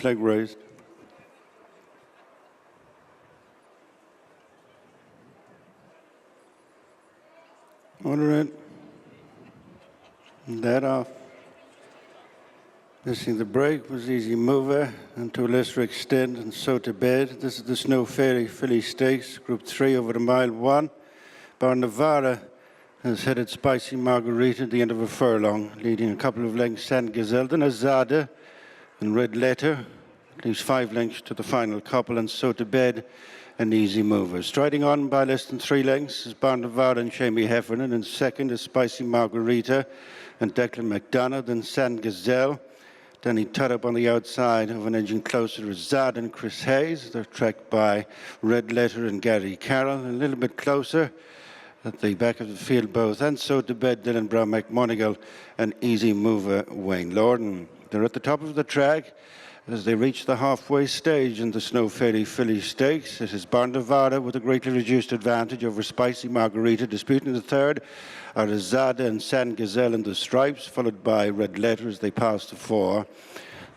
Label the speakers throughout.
Speaker 1: flag raised. Order it. That off. Missing the break was Easy Mover, and to a lesser extent, and so to bed. This is the Snow Fairy Filly Stakes, Group 3 over the mile 1. Bar Navarra has headed Spicy Margarita at the end of a furlong, leading a couple of lengths San Gazelle, then Azada and Red Letter, at least 5 lengths to the final couple, and so to bed and Easy Mover. Striding on by less than 3 lengths is Bar Navarra and Shamey Heffernan, and second is Spicy Margarita and Declan McDonough, then San Gazelle. Then he tied up on the outside of an engine closer is Zad and Chris Hayes. They're tracked by Red Letter and Gary Carroll. A little bit closer at the back of the field both. And so to bed, Dylan Brown McMonigal and Easy Mover Wayne Lorden. They're at the top of the track as they reach the halfway stage in the Snow Fairy Filly Stakes. This is Bar Navarra with a greatly reduced advantage over Spicy Margarita. Disputing the third are Zada and San Gazelle in the stripes, followed by Red Letter as they pass the 4.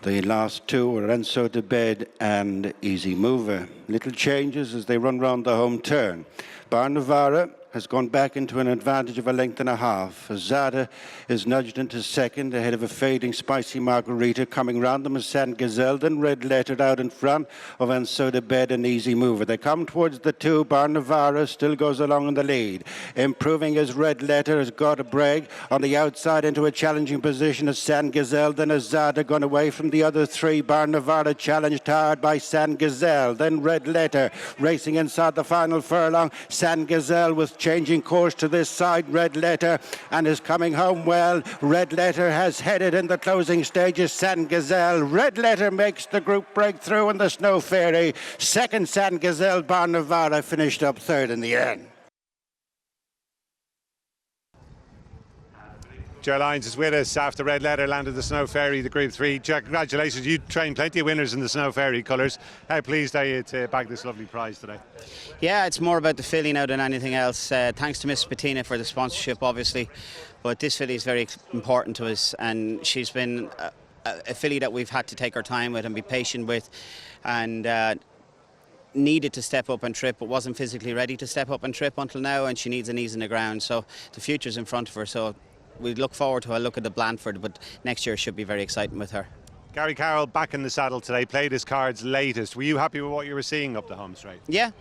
Speaker 1: The last 2 are And So to Bed and Easy Mover. Little changes as they run round the home turn. Bar Navarra has gone back into an advantage of a length and a half. Zada is nudged into second ahead of a fading Spicy Margarita. Coming round them is San Gazelle, then Red Letter out in front of And So to Bed and Easy Mover. They come towards the 2. Bar Navarra still goes along in the lead. Improving as Red Letter has got a break on the outside into a challenging position as San Gazelle, then Zada gone away from the other 3. Bar Navarra challenged hard by San Gazelle, then Red Letter racing inside the final furlong. San Gazelle with changing course to this side, Red Letter, and is coming home well. Red Letter has headed in the closing stages. San Gazelle. Red Letter makes the group breakthrough in the Snow Fairy. Second, San Gazelle. Bar Navarra finished up third in the end.
Speaker 2: Ger Lyons is with us after Red Letter landed the Snow Fairy, the Group 3. Ger, congratulations, you trained plenty of winners in the Snow Fairy colours. How pleased are you to bag this lovely prize today?
Speaker 3: Yeah, it's more about the filly now than anything else. Thanks to Miss Bettina for the sponsorship, obviously. But this filly is very important to us, and she's been a filly that we've had to take our time with and be patient with, and needed to step up and trip, but wasn't physically ready to step up and trip until now, and she needs an ease in the ground. So the future's in front of her. So we look forward to a look at the Blandford, but next year should be very exciting with her.
Speaker 2: Gary Carroll back in the saddle today, played his cards latest. Were you happy with what you were seeing up the home straight?
Speaker 3: Yeah,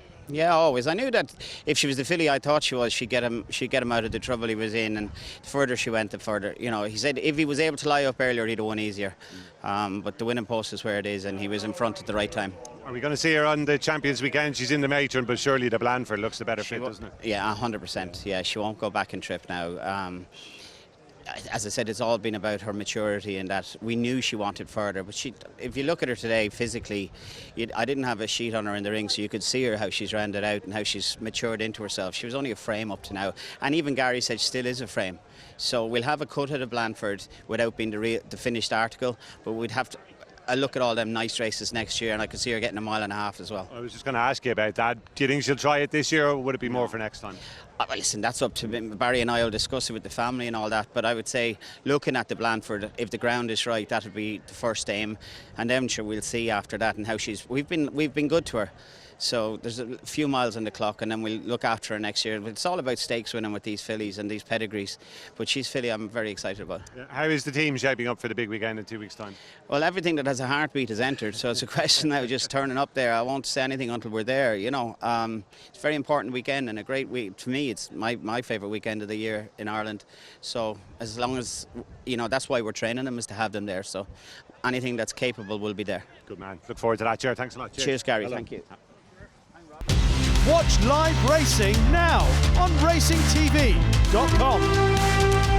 Speaker 3: always. I knew that if she was the filly I thought she was, she'd get him out of the trouble he was in, and the further she went, the further. You know, he said if he was able to lie up earlier, he'd have won easier. But the winning post is where it is, and he was in front at the right time. Are we going to see her on the Champions Weekend? She's in the matron, but surely the Blandford looks the better fit, doesn't it? Yeah, 100%. Yeah, she won't go back and trip now. As I said, it's all been about her maturity, and that we knew she wanted further. But if you look at her today physically, I didn't have a sheet on her in the ring, so you could see her how she's rounded out and how she's matured into herself. She was only a frame up to now, and even Gary said she still is a frame. So we'll have a cut at a Blandford without being the finished article, but we'd have to look at all them nice races next year, and I could see her getting a mile and a half as well. I was just going to ask you about that. Do you think she'll try it this year, or would it be more for next time? Well, listen, that's up to Barry, and I will discuss it with the family and all that, but I would say looking at the Blandford, if the ground is right, that would be the first aim, and then sure we'll see after that and how we've been good to her. So there's a few miles on the clock, and then we'll look after her next year. But it's all about stakes winning with these fillies and these pedigrees. But she's filly I'm very excited about. Yeah. How is the team shaping up for the big weekend in 2 weeks' time? Well, everything that has a heartbeat has entered, so it's a question now just turning up there. I won't say anything until we're there, you know. It's a very important weekend and a great week. To me, it's my favourite weekend of the year in Ireland. So as long as, you know, that's why we're training them, is to have them there. So anything that's capable will be there. Good man. Look forward to that, Ger. Thanks a lot. Cheers Gary. Hello. Thank you.
Speaker 4: Watch live racing now on racingtv.com.